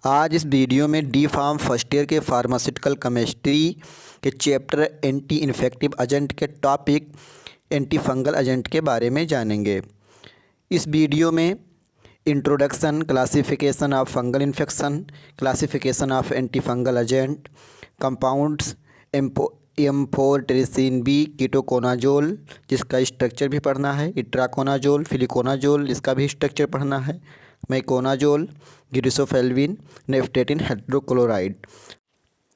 आज इस वीडियो में डी फार्म फर्स्ट ईयर के फार्मास्यूटिकल केमिस्ट्री के चैप्टर एंटी इन्फेक्टिव एजेंट के टॉपिक एंटी फंगल एजेंट के बारे में जानेंगे। इस वीडियो में introduction, classification of fungal infection, classification of anti fungal agent, compounds, amphotericin B, ketoconazole जिसका स्ट्रक्चर भी पढ़ना है, इट्राकोनाजोल, फिलिकोनाजोल इसका भी स्ट्रक्चर पढ़ना है, मैकोनाजोल, ग्लिसोफेल्विन, नेफ्टेटिन हाइड्रोक्लोराइड।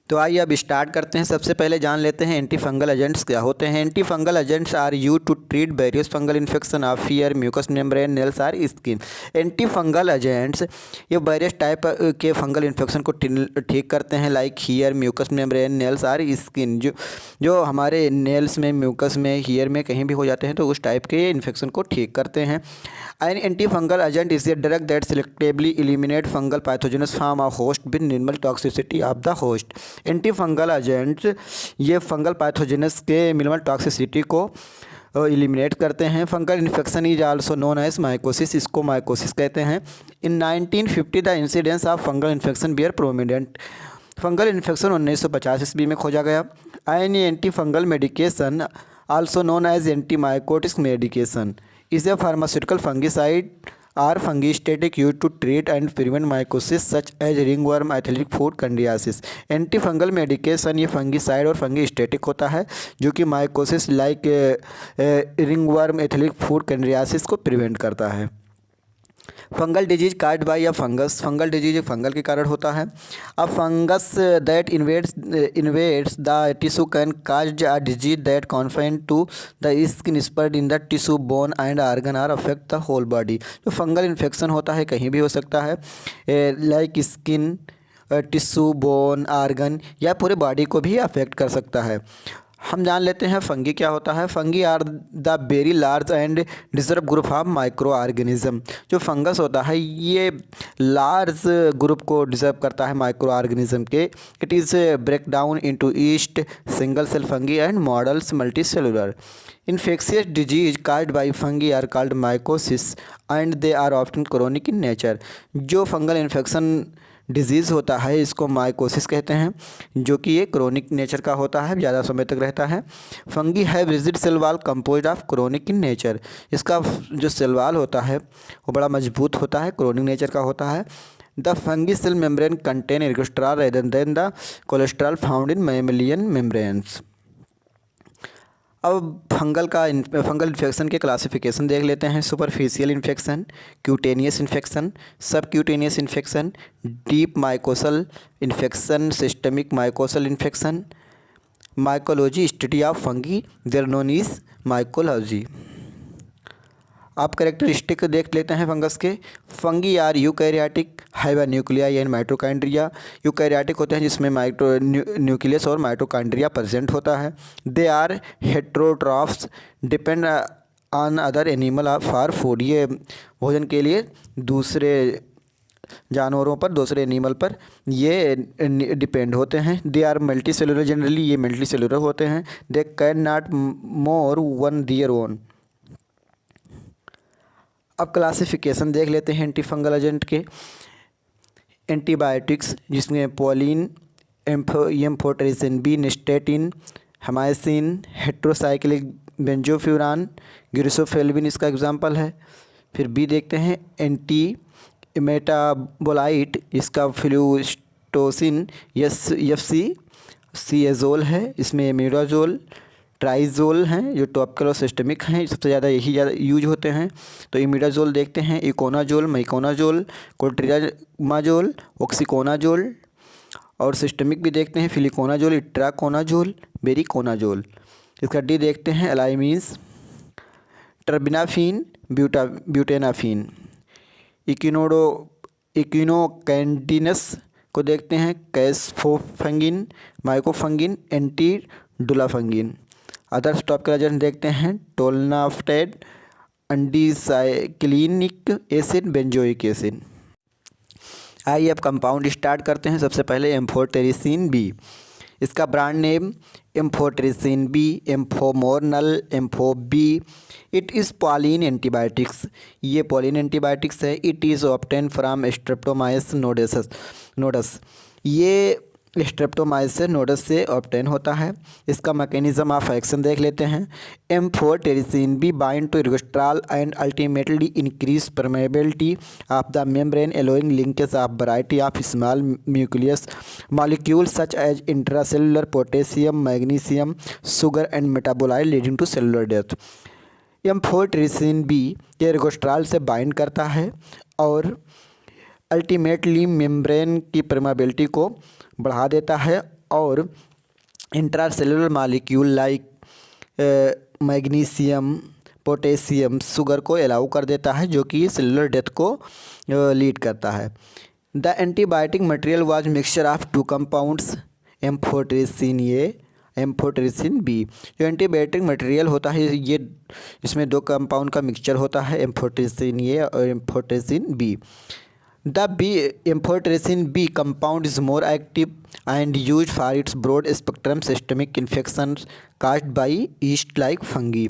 तो आइए अब स्टार्ट करते हैं। सबसे पहले जान लेते हैं एंटी फंगल एजेंट्स क्या होते हैं। Anti fungal agents are used to treat various fungal infection of ear, mucous membrane, nails और स्किन। एंटी फंगल एजेंट्स ये वेरियस टाइप के फंगल इन्फेक्शन को ठीक करते हैं, like hair, mucous membrane, nails और स्किन। जो हमारे नेल्स में, म्यूकस में, हीयर में कहीं भी हो जाते हैं तो उस टाइप के इन्फेक्शन को ठीक करते हैं। An anti fungal agent is a drug that selectively eliminate fungal pathogens from a host with minimal toxicity of the host. Anti fungal agents ये फंगल पैथोजेनस के मिनिमल टॉक्सिसिटी को एलिमिनेट करते हैं। Fungal infection is also known as mycosis, इसको mycosis कहते हैं। In 1950 the incidence of fungal infection bear prominent. Fungal infection 1950 ईस्वी में खोजा गया। Any anti fungal medication also known as anti mycotic medication is a pharmaceutical fungicide or fungistatic used to treat and prevent mycosis such as ringworm, athletic foot, candidiasis। Antifungal medication ये fungicide और fungistatic होता है जो कि mycosis like ringworm, athletic foot, candidiasis को prevent करता है। Fungal disease caused by a fungus. Fungal disease एक फंगल के कारण होता है। A fungus that invades the tissue can cause a disease that confine to the skin, spread in the tissue, bone and organ और affect the whole body. जो fungal infection होता है कहीं भी हो सकता है, like skin, tissue, bone, organ या पूरे बॉडी को भी अफेक्ट कर सकता है। हम जान लेते हैं फंगी क्या होता है। Fungi are the very large and डिजर्व ग्रुप ऑफ माइक्रो ऑर्गेनिज्म। जो फंगस होता है ये लार्ज ग्रुप को डिजर्व करता है माइक्रो ऑर्गेनिज्म के। It is break down into yeast single cell fungi and molds multi cellular. Infectious disease caused by fungi are called mycosis and they are often chronic in nature. जो fungal infection disease होता है इसको mycosis कहते हैं, जो कि ये chronic nature का होता है, ज़्यादा समय तक रहता है। Fungi have rigid cell wall composed of chronic in nature. इसका जो सेल वॉल होता है वो बड़ा मजबूत होता है, क्रोनिक नेचर का होता है। The fungi cell membrane contain ergosterol rather than the cholesterol found in mammalian membranes. अब फंगल इन्फेक्शन के क्लासिफिकेशन देख लेते हैं। Superficial infection, cutaneous infection, subcutaneous infection, deep mycosal infection, systemic mycosal infection. Mycology study of fungi there known is mycology. आप characteristic देख लेते हैं fungus के। Fungi are eukaryotic, have nuclei and mitochondria. Eukaryotic होते हैं जिसमें nucleus और mitochondria present होता है। They are heterotrophs, depend on other animal for food. ये भोजन के लिए दूसरे जानवरों पर, दूसरे एनिमल पर ये डिपेंड होते हैं। They are multicellular, generally ये मल्टी सेलुलर होते हैं। They can not more one their own. अब क्लासिफिकेशन देख लेते हैं एंटी फंगल एजेंट के। एंटीबायोटिक्स जिसमें polyene, amphotericin B, nystatin, hamycin, heterocyclic benzofuran, griseofulvin इसका एग्जांपल है। फिर बी देखते हैं एंटी मेटाबोलाइट, इसका फ्लूस्टोसिन, एफसी, सीएजोल है। इसमें इमिडाजोल, ट्राइजोल हैं जो टॉपिकल और सिस्टमिक हैं, सबसे ज़्यादा यही ज़्यादा यूज होते हैं। तो इमिडाजोल देखते हैं, इकोनाजोल, मैकोनाजोल, कोल्ट्रियामाजोल, ऑक्सीकोनाजोल। और सिस्टमिक भी देखते हैं, फिलिकोनाजोल, इट्राकोनाजोल, बेरिकोनाजोल। इसका डी देखते हैं एलाइमीन्स, टर्बिनाफिन, ब्यूटेनाफिन। इक्विनोकैंडिनस को देखते हैं, caspofungin, micafungin, anidulafungin. Other topical agent देखते हैं, tolnaftate, undecylenic acid, benzoic acid. आइए अब कंपाउंड स्टार्ट करते हैं। सबसे पहले एम्फोटेरिसिन बी। इसका brand name amphotericin B, amphomoronal, ampho B. It is polyene antibiotics, ये पॉलिन एंटीबायोटिक्स है। It is obtain from streptomyces nodosus, ये स्ट्रेप्टोमाइसिस नोडस से ऑब्टेन होता है। इसका मैकेनिज्म ऑफ एक्शन देख लेते हैं। Amphotericin B bind to ergosterol and ultimately increase permeability of the membrane allowing linkage of variety of small nucleus molecules such as intracellular potassium, magnesium, sugar and metabolite leading to cellular death. Amphotericin B ergosterol से bind करता है और ultimately membrane की permeability को बढ़ा देता है और intracellular molecule like magnesium, potassium, sugar को अलाउ कर देता है, जो कि सेलुलर डेथ को लीड करता है। The antibiotic material was mixture of two compounds, amphotericin A, amphotericin B. जो एंटीबायोटिक मटेरियल होता है ये इसमें दो कंपाउंड का मिक्सचर होता है, एम्फोटेरिसिन ए और amphotericin B. The amphotericin B compound is more active and used for its broad spectrum systemic infections caused by yeast-like fungi।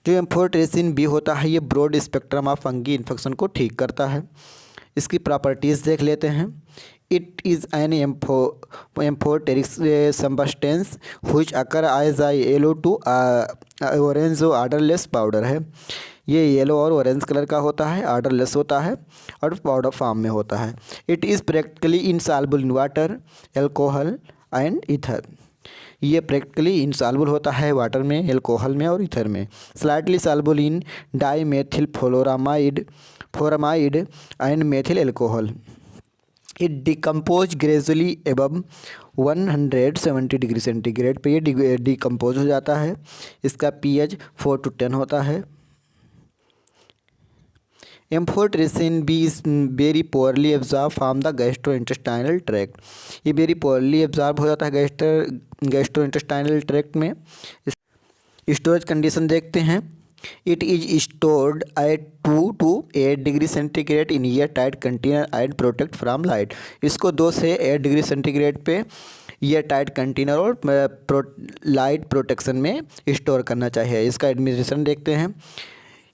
जो एम्फोटेरिसिन बी होता है ये broad spectrum of fungi infection को ठीक करता है। इसकी प्रॉपर्टीज़ देख लेते हैं। It is an amphoteric substance which occur as I yellow to orange odourless powder है। ये येलो और ऑरेंज कलर का होता है, ऑर्डरलेस होता है और पाउडर फॉर्म में होता है। It is practically insoluble in water, alcohol and ether. ये प्रैक्टिकली इनसॉल्युबल होता है वाटर में, अल्कोहल में और ईथर में। Slightly soluble in dimethyl formamide and methyl alcohol. It decompose gradually above 170 degree centigrade पे ये डिकम्पोज हो जाता है। इसका pH 4 to 10 होता है। Amphotericin B is very poorly absorb from the gastrointestinal tract. ये वेरी पोअरली एब्जॉर्ब हो जाता है गैस्ट्रोइंटेस्टाइनल ट्रैक्ट में। स्टोरेज कंडीशन देखते हैं। It is stored at 2 to 8 degree centigrade in air tight container and protect from light. इसको 2 से 8 degree centigrade पे एयर टाइट कंटेनर और लाइट प्रोटेक्शन में स्टोर करना चाहिए। इसका एडमिनिस्ट्रेशन देखते हैं।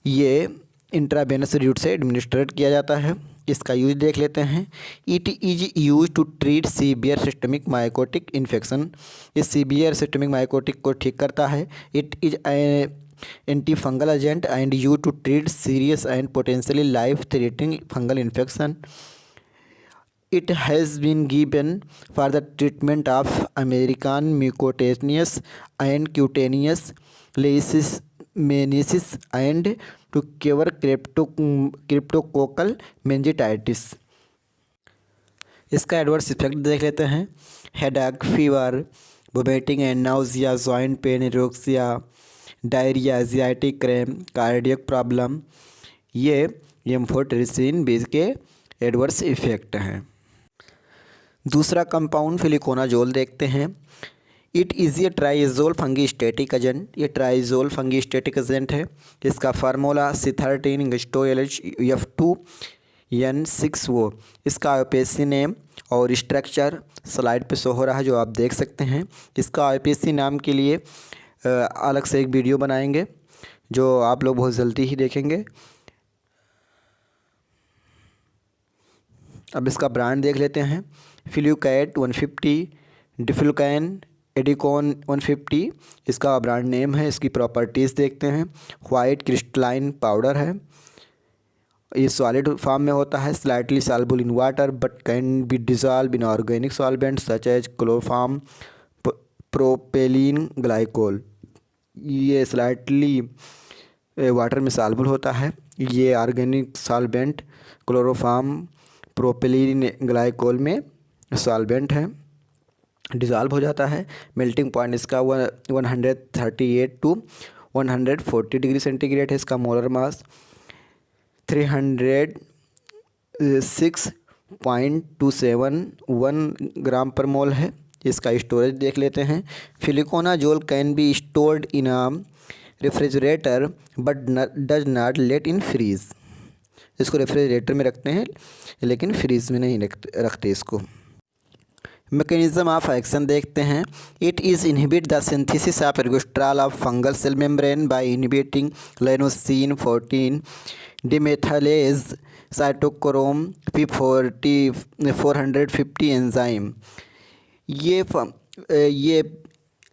ये इंट्रावेनस रूट से एडमिनिस्ट्रेट किया जाता है। इसका यूज देख लेते हैं। It is use to treat severe systemic mycotic infection. इस सीवियर सिस्टमिक माइकोटिक को ठीक करता है। It is anti fungal agent and use to treat serious and potentially life threatening fungal infection. It has been given for the treatment of American mucocutaneous and cutaneous leishmaniasis and to cure cryptococcal meningitis। इसका adverse effect देख लेते हैं। Headache, fever, vomiting and nausea, joint pain, anorexia, diarrhoea, anxiety, cramp, cardiac problem, ये amphotericin B के adverse effect हैं। दूसरा compound fluconazole देखते हैं। It is a triazole fungistatic agent. ये ट्राइजोल फंगीस्टेटिक एजेंट है। इसका फार्मूला C13H2LH2N6O। इसका आईयूपीएसी नेम और स्ट्रक्चर स्लाइड पे शो हो रहा है, जो आप देख सकते हैं। इसका आईयूपीएसी नाम के लिए अलग से एक वीडियो बनाएंगे, जो आप लोग बहुत जल्दी ही देखेंगे। अब इसका ब्रांड देख लेते हैं। फ्लूकैट 150, डिफ्लूकैन, एडिकॉन 150 इसका ब्रांड नेम है। इसकी प्रॉपर्टीज़ देखते हैं। वाइट क्रिस्टलाइन पाउडर है। ये सॉलिड फॉर्म में होता है। Slightly soluble in water but can be dissolve in organic solvent such as chloroform, propylene glycol. ये स्लाइटली वाटर में सॉल्युबल होता है। ये organic solvent chloroform, propylene glycol में सॉल्वेंट है, डिज़ोल्व हो जाता है। मेल्टिंग पॉइंट इसका 138 to 140 डिग्री सेंटीग्रेड है। इसका मोलर मास 306.271 ग्राम पर मोल है। इसका स्टोरेज देख लेते हैं। Fluconazole can be stored in a refrigerator but does not let in freeze. इसको रेफ्रिजरेटर में रखते हैं लेकिन फ्रीज में नहीं रखते इसको। मैकेनिज्म ऑफ एक्शन देखते हैं। It is inhibit the synthesis of ergosterol of fungal cell membrane by inhibiting lanosin 14 demethylase cytochrome P40 450 enzyme. ये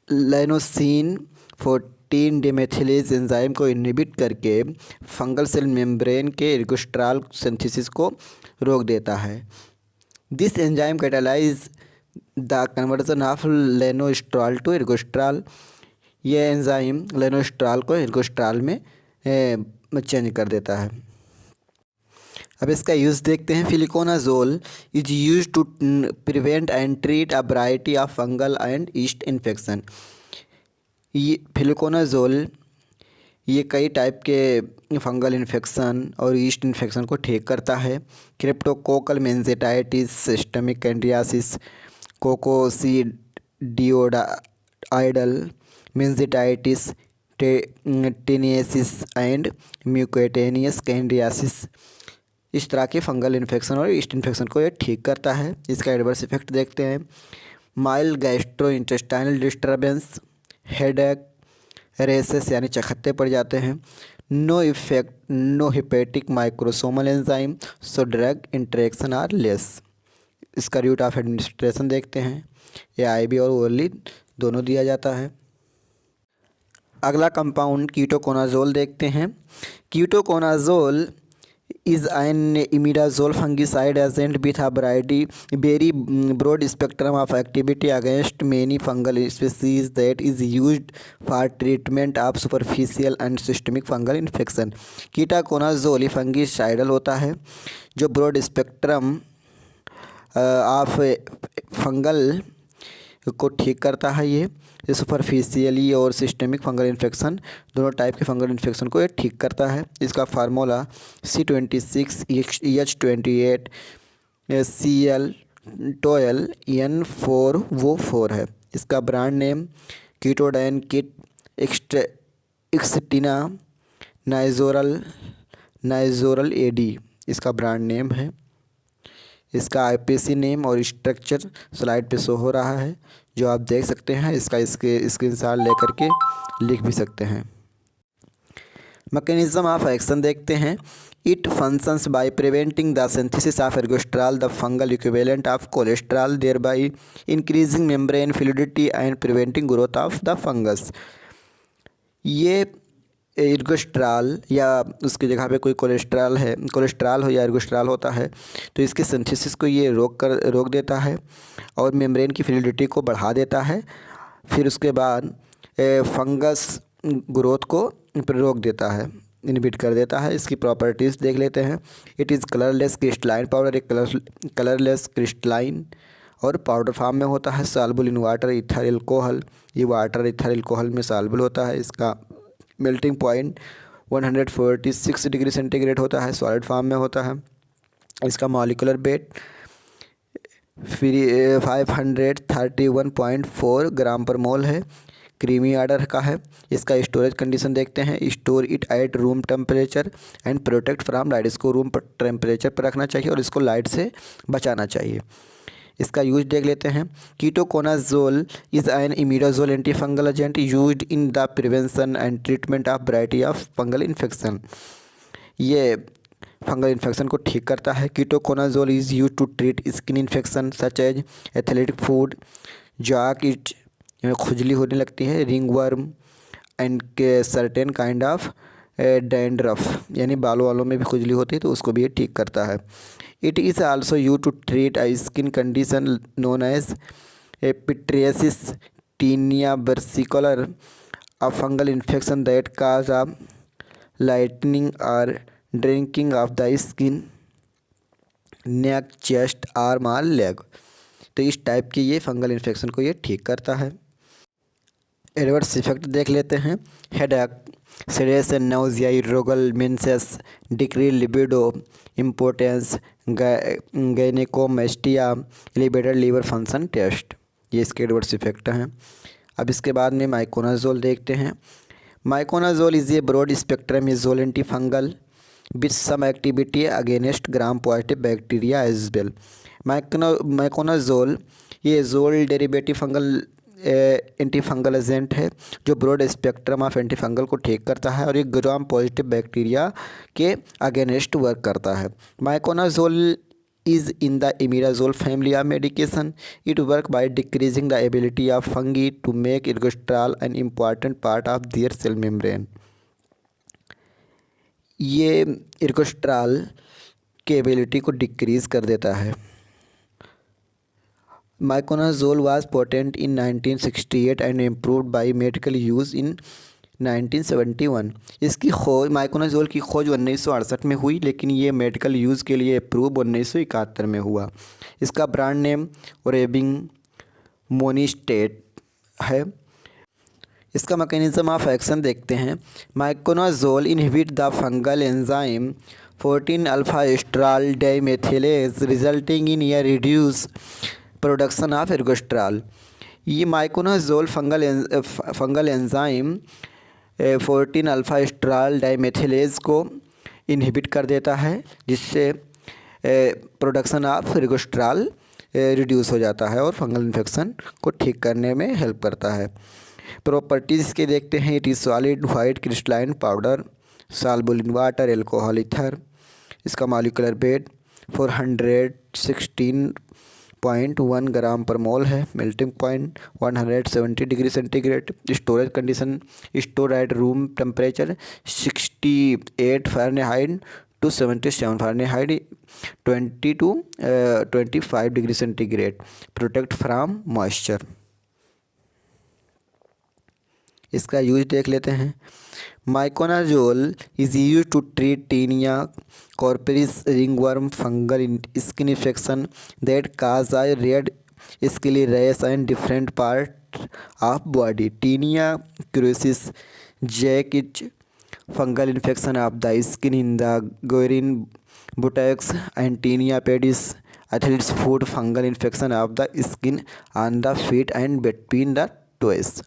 लिनोसिन 14 डिमेथिलेज एंजाइम को इनहिबिट करके फंगल सेल मेम्ब्रेन के एर्गोस्ट्राल सिंथेसिस को रोक देता है। This enzyme catalyse the conversion of lanosterol to ergosterol. ये enzyme लेनोस्ट्राल को एर्गोस्ट्राल में चेंज कर देता है। अब इसका यूज़ देखते हैं। Fluconazole is use to prevent and treat a variety of fungal and yeast infection. ये फ्लुकोनाजोल ये कई टाइप के फंगल इन्फेक्शन और ईस्ट इन्फेक्शन को ठीक करता है। Cryptococcal meningitis, systemic candidiasis, coccidioidal meningitis, teniasis and mucocutaneous candidiasis, इस तरह के फंगल इन्फेक्शन और ईस्ट इन्फेक्शन को ये ठीक करता है। इसका एडवर्स इफेक्ट देखते हैं। Mild gastrointestinal disturbance, headache, rashes यानी चखत्ते पड़ जाते हैं। No effect, no hepatic microsomal enzyme, so drug interaction are less. इसका रूट ऑफ एडमिनिस्ट्रेशन देखते हैं। ये आईवी और ओरली दोनों दिया जाता है। अगला कंपाउंड कीटोकोनाजोल देखते हैं। Ketoconazole is an imidazole fungicide agent with a very broad spectrum of activity against many fungal species that is used for treatment of superficial and systemic fungal infection। Ketoconazole fungicidal होता है जो broad spectrum of fungal को ठीक करता है। ये superficially और systemic fungal infection दोनों टाइप के फंगल इन्फेक्शन को ये ठीक करता है। इसका फार्मूला C26H28 Cl12N4O4 है। इसका ब्रांड नेम कीटोडाइन किट एक्सटिना नाइजोरल AD इसका ब्रांड नेम है। इसका IPC नेम और स्ट्रक्चर स्लाइड पे शो हो रहा है जो आप देख सकते हैं। इसका स्क्रीनशॉट लेकर के लिख भी सकते हैं। मैकेनिज्म ऑफ एक्शन देखते हैं। It functions by preventing the synthesis of ergosterol the fungal equivalent of cholesterol thereby increasing membrane fluidity and preventing growth of the fungus. ये एर्गोस्ट्राल या उसकी जगह पे कोई कोलेस्ट्रॉल हो या एर्गोस्ट्राल होता है तो इसके सिंथेसिस को ये रोक देता है और मेम्ब्रेन की फ्लूइडिटी को बढ़ा देता है। फिर उसके बाद फंगस ग्रोथ को रोक देता है, इनहिबिट कर देता है। इसकी प्रॉपर्टीज़ देख लेते हैं। It is colourless crystalline powder, एक कलरलेस क्रिस्टलाइन और पाउडर फॉर्म में होता है। Soluble in water ether alcohol, ये वाटर ईथर एल्कोहल में सॉल्युबल होता है। इसका मेल्टिंग पॉइंट 146 डिग्री सेंटीग्रेड होता है, सॉलिड फॉर्म में होता है। इसका मॉलिक्यूलर वेट 531.4 ग्राम पर मोल है, क्रीमी ऑर्डर का है। इसका स्टोरेज कंडीशन देखते हैं। Store it at room temperature and protect from light, इसको रूम टेम्परेचर पर रखना चाहिए और इसको लाइट से बचाना चाहिए। इसका यूज देख लेते हैं। Ketoconazole is an imidazole antifungal agent used in the prevention and treatment of variety of fungal infection. ये फंगल इन्फेक्शन को ठीक करता है। Ketoconazole is use to treat skin infection such as athletic foot, jock itch खुजली होने लगती है, ringworm and के सर्टेन काइंड ऑफ डैंड्रफ यानी बालों वालों में भी खुजली होती है तो उसको भी ये ठीक करता है। It is also use to treat a skin condition known as pityriasis tinea versicolor, a fungal infection that cause a lightening और darkening of the skin, neck, chest, arm और लेग। तो इस टाइप के ये फंगल इन्फेक्शन को ये ठीक करता है। एडवर्स इफेक्ट देख लेते हैं। Headache, sedation, nausea, irregular menses, decrease libido, importance, gynaecomastia, elevated liver function test, ये इसके एडवर्स इफेक्ट हैं। अब इसके बाद में माइकोनाजोल देखते हैं। Miconazole is a broad spectrum azole antifungal with some activity against gram positive bacteria as well. Miconazole ये azole derivative fungal anti fungal agent है जो broad spectrum of anti fungal को ठीक करता है और ये ग्राम पॉजिटिव बैक्टीरिया के अगेंस्ट वर्क करता है। Miconazole is in the imidazole family of medication. It works by decreasing the ability of fungi to make ergosterol an important part of their cell membrane. ये ergosterol के ability को decrease कर देता है। Miconazole was patented in 1968 and improved by medical use in 1971। इसकी खोज miconazole की खोज 1968 में हुई, लेकिन ये मेडिकल यूज़ के लिए अप्रूव 1971 में हुआ। इसका ब्रांड नेम ओरेबिंग मोनिस्टेट है। इसका मैकेनिज्म ऑफ एक्शन देखते हैं। Miconazole inhibit the fungal enzyme 14 alpha sterol demethylase resulting in a reduce production of ergosterol. ये miconazole fungal enzyme 14 alpha sterol demethylase को इनहिबिट कर देता है, जिससे प्रोडक्शन ऑफ एर्गोस्ट्रॉल रिड्यूस हो जाता है और फंगल इन्फेक्शन को ठीक करने में हेल्प करता है। प्रॉपर्टीज़ इसके देखते हैं। It is solid white crystalline powder soluble in water alcohol ether. इसका molecular weight 416.1 gram per mole है। Melting point 170 degree centigrade. Storage condition store at room temperature 68 Fahrenheit to 77 Fahrenheit 20 to 25 degree centigrade. Protect from moisture. इसका use देख लेते हैं। Miconazole is use to treat tinea corporis ringworm fungal skin infection that cause a red scaly rash and different part of body. Tinea cruris jock itch fungal infection of the skin in the groin buttocks and tinea pedis athlete's foot fungal infection of the skin on the feet and between the toes.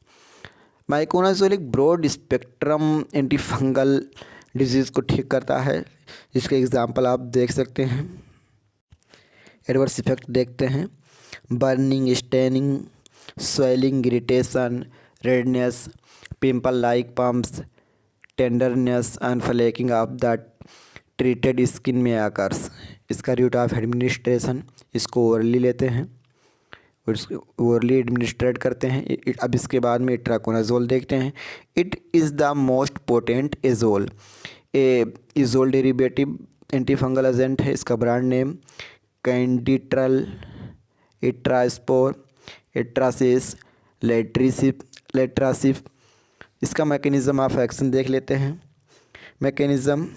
Miconazole एक broad spectrum anti fungal disease को ठीक करता है, जिसके example आप देख सकते हैं। एडवर्स इफेक्ट देखते हैं। Burning, staining, swelling, irritation, redness, pimple like pumps, tenderness and flaking of the treated skin में आकर्स। इसका रूट ऑफ एडमिनिस्ट्रेशन, इसको ओरली लेते हैं, ओरली एडमिनिस्ट्रेट करते हैं। अब इसके बाद में इट्राकोनाजोल देखते हैं। It is the most potent azole, azole derivative anti fungal agent है। इसका ब्रांड नेम कैंडिट्रल, इट्रास्पोर, इट्रासिस, लेट्रासिफ। इसका मैकेनिज्म ऑफ एक्शन देख लेते हैं। Mechanism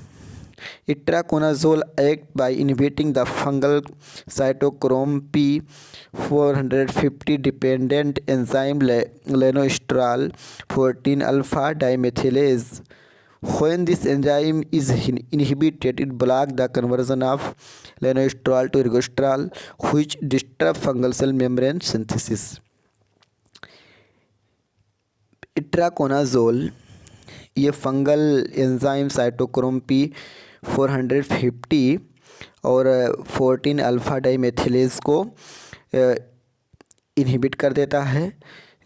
itraconazole act by inhibiting the fungal cytochrome P450 dependent enzyme lanosterol 14 alpha demethylase. When this enzyme is inhibited, it blocks the conversion of lanosterol to ergosterol, which disturb fungal cell membrane synthesis. Itraconazole ये fungal enzyme cytochrome P450 और 14 alpha डाइमेथिलेज को inhibit कर देता है,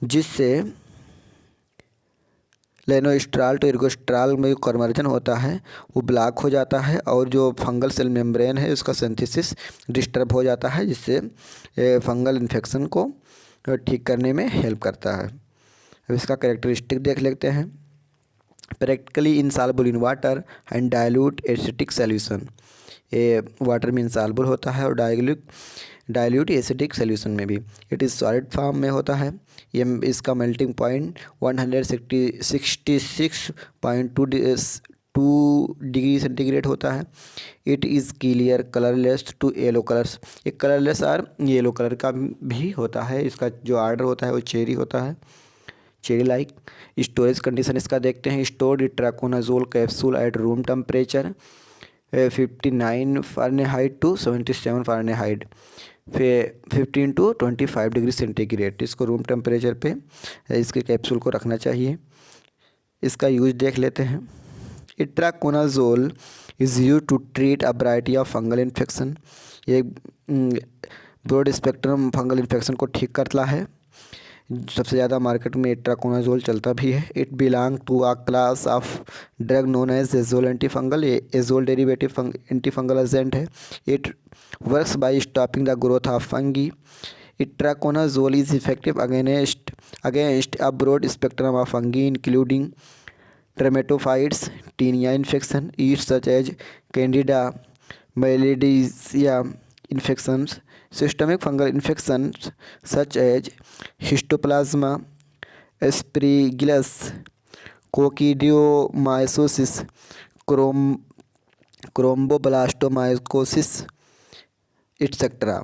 जिससे लेनोस्ट्रॉल to एर्गोस्ट्रॉल में जो conversion होता है वो ब्लॉक हो जाता है और जो फंगल सेल मेम्ब्रेन है उसका सिंथेसिस डिस्टर्ब हो जाता है, जिससे फंगल इन्फेक्शन को ठीक करने में हेल्प करता है। अब इसका कैरेक्टरिस्टिक देख लेते हैं। Practically insoluble in water and dilute acetic solution. ये वाटर में इनसॉल्युबल होता है और डाइल्यूट एसिटिक सॉल्यूशन में भी। इट इज़ सॉलिड फॉर्म में होता है। ये इसका मेल्टिंग पॉइंट 166.2 डिग्री सेंटीग्रेड होता है। It is clear colourless to yellow colours. एक कलरलेस और येलो कलर का भी होता है। इसका जो ऑर्डर होता है वो चेरी होता है, चेरी लाइक। स्टोरेज कंडीशन इसका देखते हैं। Stored itraconazole capsule at room temperature 59 Fahrenheit to 77 Fahrenheit 15 to 25 degree centigrade. इसको रूम टेम्परेचर पे इसके कैप्सूल को रखना चाहिए। इसका यूज देख लेते हैं। Itraconazole is use to treat a variety of fungal infection. ये ब्रॉड स्पेक्ट्रम फंगल इन्फेक्शन को ठीक करता है। सबसे ज़्यादा मार्केट में इट्राकोनाजोल चलता भी है। It belong to a class of drug known as azole antifungal. ये एजोल डेरिवेटिव एंटीफंगल एजेंट है। It works by stopping the growth of fungi. Itraconazole is effective against a broad spectrum of fungi including dermatophytes, tinea infection, yeast such as Candida, Malassezia infections, systemic fungal infections such as Histoplasma, Aspergillus, Coccidioidomycosis, Chromboblastomycosis etcetera.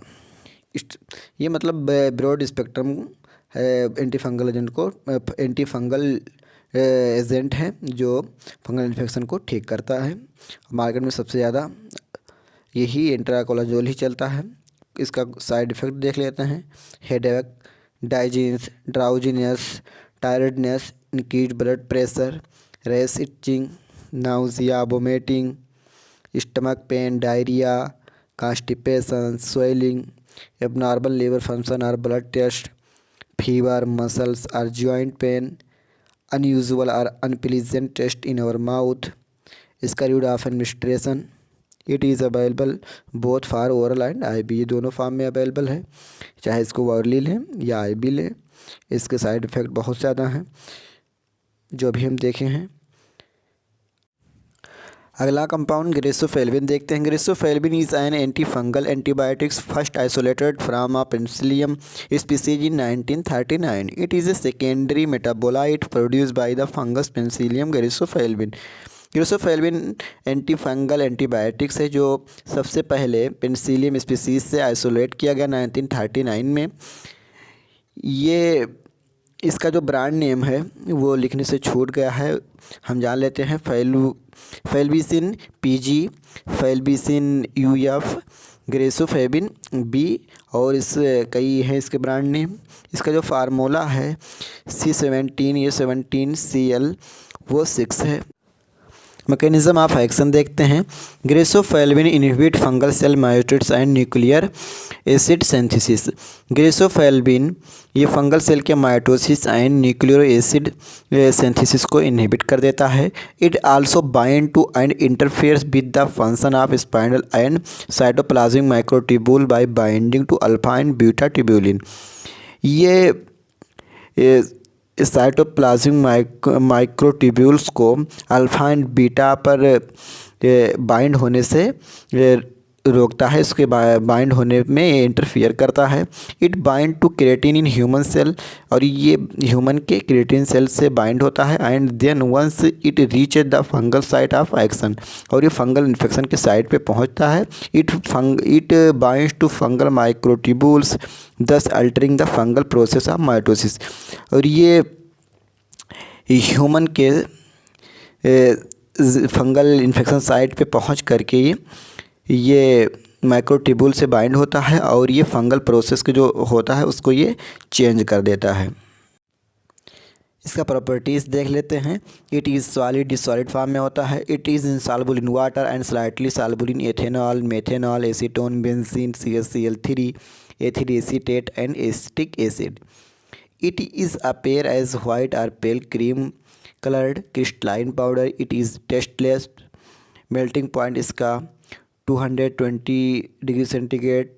ये मतलब broad spectrum antifungal agent को antifungal agent है जो fungal infection को ठीक करता है। Market में सबसे ज़्यादा यही इट्राकोनाजोल ही चलता है। इसका साइड इफ़ेक्ट देख लेते हैं। Headache, dizziness, drowsiness, tiredness, increase blood pressure, rash, itching, nausea, vomiting, stomach pain, diarrhoea, constipation, swelling, abnormal liver function और ब्लड टेस्ट, फीवर, मसल्स और joint pain, unusual or unpleasant taste in our mouth. इसका route of administration, it is available both for oral and IV। ये दोनों form में available है, चाहे इसको orally लें या IV लें। इसके साइड इफ़ेक्ट बहुत ज़्यादा हैं जो अभी हम देखे हैं। अगला कंपाउंड ग्रेसोफेल्विन देखते हैं। Griseofulvin is an anti fungal antibiotics first isolated from a penicillium species in 1939। It is a secondary metabolite produced by the fungus penicillium griseofulvin. Griseofulvin anti fungal antibiotics है जो सबसे पहले पेनिसिलियम स्पीसीज से isolate किया गया 1939 में। ये इसका जो ब्रांड नेम है वो लिखने से छूट गया है, हम जान लेते हैं। फेल्विसिन पीजी, फेल्विसिन यूएफ, ग्रेसोफेविन बी और इस कई हैं इसके ब्रांड नेम। इसका जो फार्मूला है C17A17Cl वो 6 है। मैकेनिज्म ऑफ एक्शन देखते हैं। Griseofulvin inhibit fungal cell meiosis and nuclear acid synthesis. Griseofulvin ये फंगल सेल के mitosis and nuclear acid synthesis को इनहिबिट कर देता है। It also bind to and interferes with the function of spindle and cytoplasmic microtubule by binding to alpha and beta tubulin. ये cytoplasmic microtubules को alpha and beta पर bind होने से रोकता है, इसके बाइंड होने में इंटरफियर करता है। It bind to creatine in human cell और ये ह्यूमन के क्रिएटिन सेल से बाइंड होता है। And then once it reach the fungal site of action और ये फंगल इन्फेक्शन के साइट पे पहुंचता है। It binds to fungal microtubules thus altering the fungal process of mitosis. और ये ह्यूमन के फंगल इन्फेक्शन साइट पे पहुंच करके ये माइक्रोट्यूब्यूल से बाइंड होता है और ये फंगल प्रोसेस के जो होता है उसको ये चेंज कर देता है। इसका प्रॉपर्टीज़ देख लेते हैं। इट इज़ सॉलिड डिसॉलिड फॉर्म में होता है। It is insoluble in water and slightly soluble in ethanol, methanol, acetone, benzene, CaCl3, ethyl acetate and acetic acid. It is appear as white or pale cream colored crystalline powder. It is tasteless. Melting point इसका 220 degree centigrade,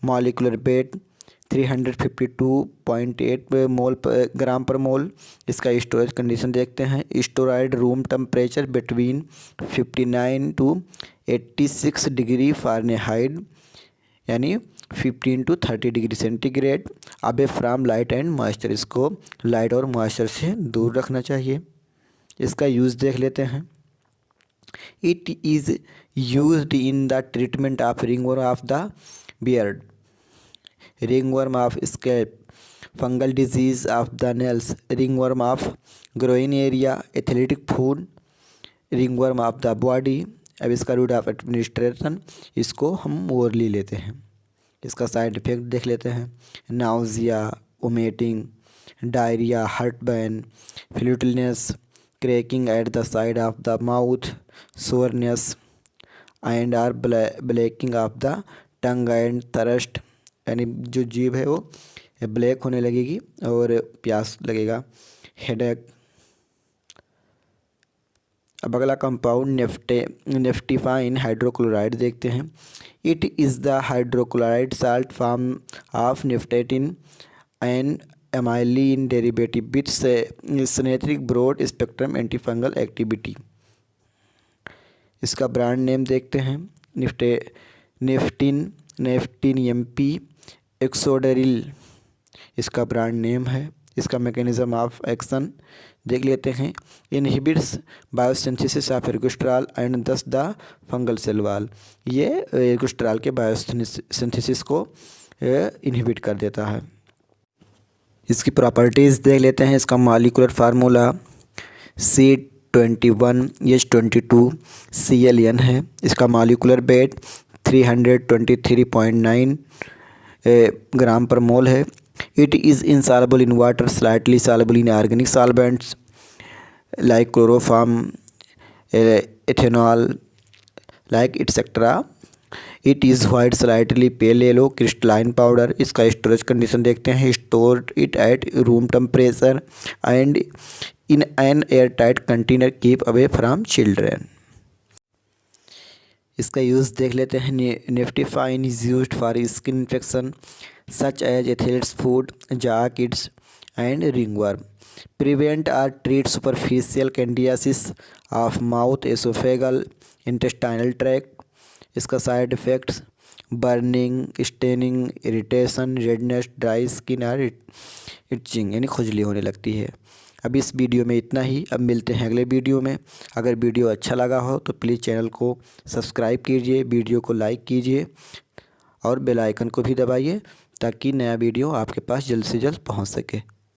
molecular weight 352.8 मोल ग्राम per मोल। इसका storage condition देखते हैं। Steroid room temperature between 59 to 86 degree Fahrenheit यानी 15 to 30 degree centigrade. अबे from light and moisture, इसको light और moisture से दूर रखना चाहिए। इसका यूज़ देख लेते हैं। It is used in the treatment of ringworm of the beard, ringworm of scalp, fungal disease of the nails, ringworm of groin area, athletic food, ringworm of the body. अब इसका रूट ऑफ एडमिनिस्ट्रेशन, इसको हम orally लेते हैं। इसका side effect देख लेते हैं। Nausea, vomiting, diarrhoea, heartburn, flatulence, cracking at the side of the mouth, soreness, and are blacking of the tongue and thirst, यानी जो जीभ है वो ब्लैक होने लगेगी और प्यास लगेगा। हेडेक। अब अगला कंपाउंड नेफ्टिफाइन हाइड्रोक्लोराइड देखते हैं। It is the hydrochloride salt form of naftifine and allylamine derivative with synthetic broad spectrum antifungal activity. इसका ब्रांड नेम देखते हैं। नेफ्टिन एमपी एक्सोडरिल इसका ब्रांड नेम है। इसका मैकेनिज्म ऑफ एक्शन देख लेते हैं। इनहिबिट्स बायोसिंथेसिस ऑफ एर्गोस्ट्राल एंड दस द फंगल सेल वॉल। ये एर्गोस्ट्राल के बायोसिंथेसिस को इनहिबिट कर देता है। इसकी प्रॉपर्टीज़ देख लेते हैं। इसका मॉलिक्यूलर फार्मूला C21H22Cl है। इसका मॉलिक्यूलर वेट 323.9 ग्राम पर मोल है। It is insoluble in water, slightly soluble in organic solvents like chloroform, ethanol, like etc. It is white, slightly pale yellow crystalline powder. इसका storage condition देखते हैं। Store it at room temperature and in an airtight container. Keep away from children. इसका use देख लेते हैं। Naftifine is used for skin infection such as athlete's foot, jock किड्स and ringworm. Prevent और treat superficial candidiasis of mouth, oesophageal, intestinal tract. इसका side effects burning, staining, irritation, redness, dry skin और itching यानी खुजली होने लगती है। अब इस वीडियो में इतना ही। अब मिलते हैं अगले वीडियो में। अगर वीडियो अच्छा लगा हो तो प्लीज़ चैनल को सब्सक्राइब कीजिए, वीडियो को लाइक कीजिए और बेल आइकन को भी दबाइए ताकि नया वीडियो आपके पास जल्द से जल्द पहुंच सके।